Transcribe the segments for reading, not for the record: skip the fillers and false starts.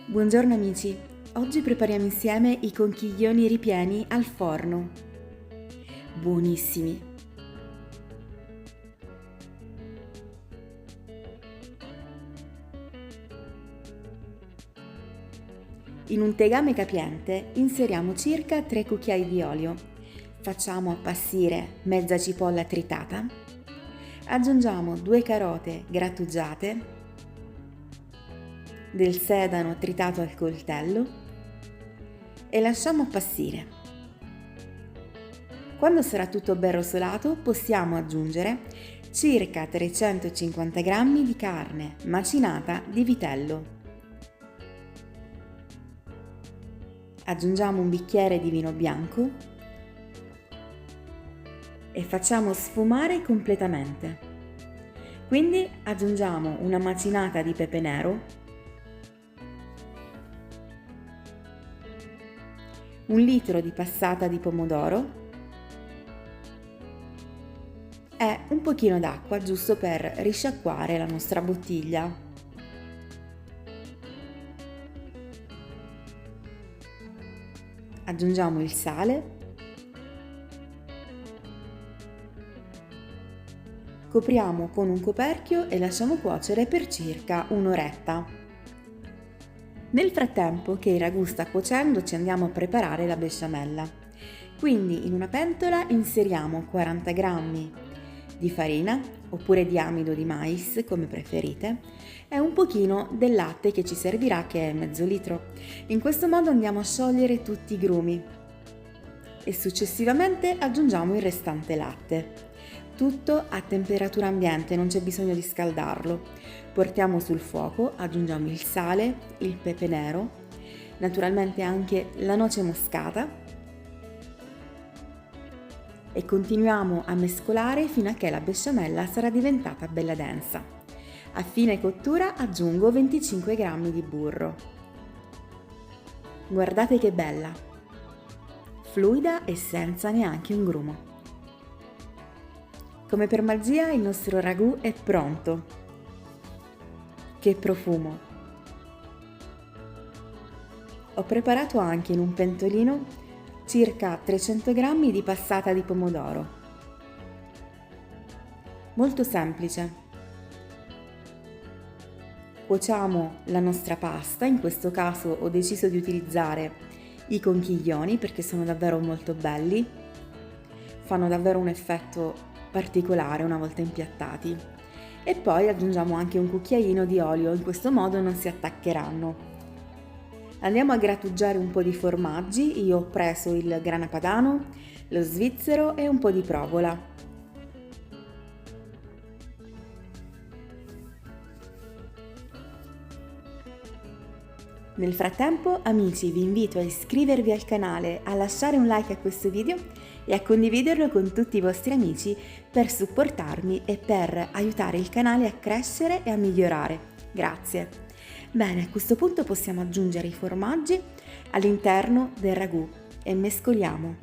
Buongiorno amici, oggi prepariamo insieme i conchiglioni ripieni al forno. Buonissimi! In un tegame capiente inseriamo circa 3 cucchiai di olio. Facciamo appassire mezza cipolla tritata. Aggiungiamo 2 carote grattugiate, del sedano tritato al coltello e lasciamo appassire. Quando sarà tutto ben rosolato possiamo aggiungere circa 350 g di carne macinata di vitello. Aggiungiamo un bicchiere di vino bianco e facciamo sfumare completamente. Quindi aggiungiamo una macinata di pepe nero, 1 litro di passata di pomodoro e un pochino d'acqua giusto per risciacquare la nostra bottiglia. Aggiungiamo il sale, copriamo con un coperchio e lasciamo cuocere per circa un'oretta. Nel frattempo che il ragù sta cuocendo ci andiamo a preparare la besciamella. Quindi in una pentola inseriamo 40 g di farina oppure di amido di mais come preferite e un pochino del latte che ci servirà, che è mezzo litro. In questo modo andiamo a sciogliere tutti i grumi e successivamente aggiungiamo il restante latte. Tutto a temperatura ambiente, non c'è bisogno di scaldarlo. Portiamo sul fuoco, aggiungiamo il sale, il pepe nero, naturalmente anche la noce moscata e continuiamo a mescolare fino a che la besciamella sarà diventata bella densa. A fine cottura aggiungo 25 g di burro. Guardate che bella! Fluida e senza neanche un grumo. Come per magia il nostro ragù è pronto. Che profumo! Ho preparato anche in un pentolino circa 300 g di passata di pomodoro. Molto semplice. Cuociamo la nostra pasta, in questo caso ho deciso di utilizzare i conchiglioni perché sono davvero molto belli, fanno davvero un effetto particolare una volta impiattati. E poi aggiungiamo anche un cucchiaino di olio, in questo modo non si attaccheranno. Andiamo a grattugiare un po' di formaggi, io ho preso il grana padano, lo svizzero e un po' di provola. Nel frattempo, amici, vi invito a iscrivervi al canale, a lasciare un like a questo video e a condividerlo con tutti i vostri amici per supportarmi e per aiutare il canale a crescere e a migliorare. Grazie! Bene, a questo punto possiamo aggiungere i formaggi all'interno del ragù e mescoliamo.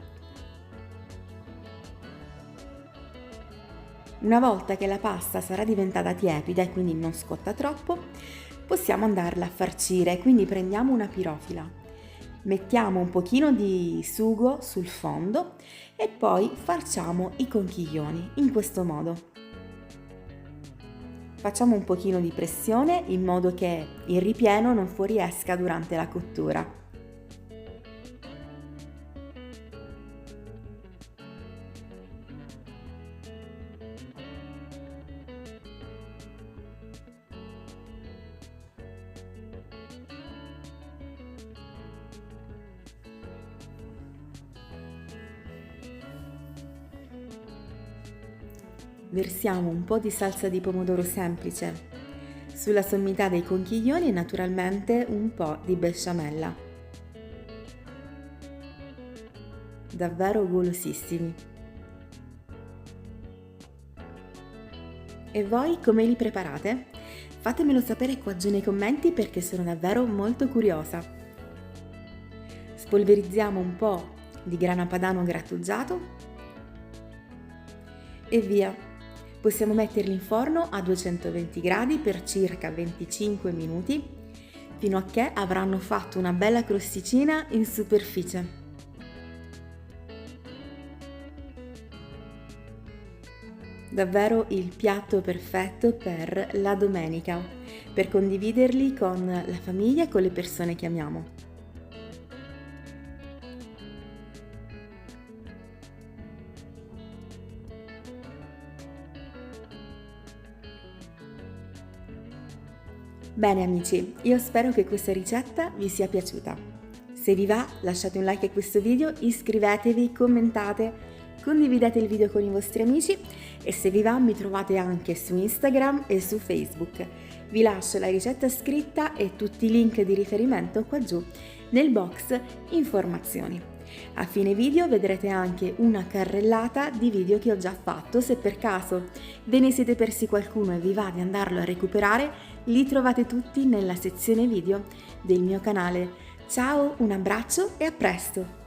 Una volta che la pasta sarà diventata tiepida e quindi non scotta troppo, possiamo andarla a farcire, quindi prendiamo una pirofila, mettiamo un pochino di sugo sul fondo e poi farciamo i conchiglioni in questo modo. Facciamo un pochino di pressione in modo che il ripieno non fuoriesca durante la cottura. Versiamo un po' di salsa di pomodoro semplice sulla sommità dei conchiglioni e naturalmente un po' di besciamella. Davvero golosissimi. E voi come li preparate? Fatemelo sapere qua giù nei commenti perché sono davvero molto curiosa. Spolverizziamo un po' di grana padano grattugiato e via. Possiamo metterli in forno a 220 gradi per circa 25 minuti fino a che avranno fatto una bella crosticina in superficie. Davvero il piatto perfetto per la domenica, per condividerli con la famiglia e con le persone che amiamo. Bene amici, io spero che questa ricetta vi sia piaciuta. Se vi va, lasciate un like a questo video, iscrivetevi, commentate, condividete il video con i vostri amici e se vi va mi trovate anche su Instagram e su Facebook. Vi lascio la ricetta scritta e tutti i link di riferimento qua giù nel box informazioni. A fine video vedrete anche una carrellata di video che ho già fatto, se per caso ve ne siete persi qualcuno e vi va di andarlo a recuperare, li trovate tutti nella sezione video del mio canale. Ciao, un abbraccio e a presto!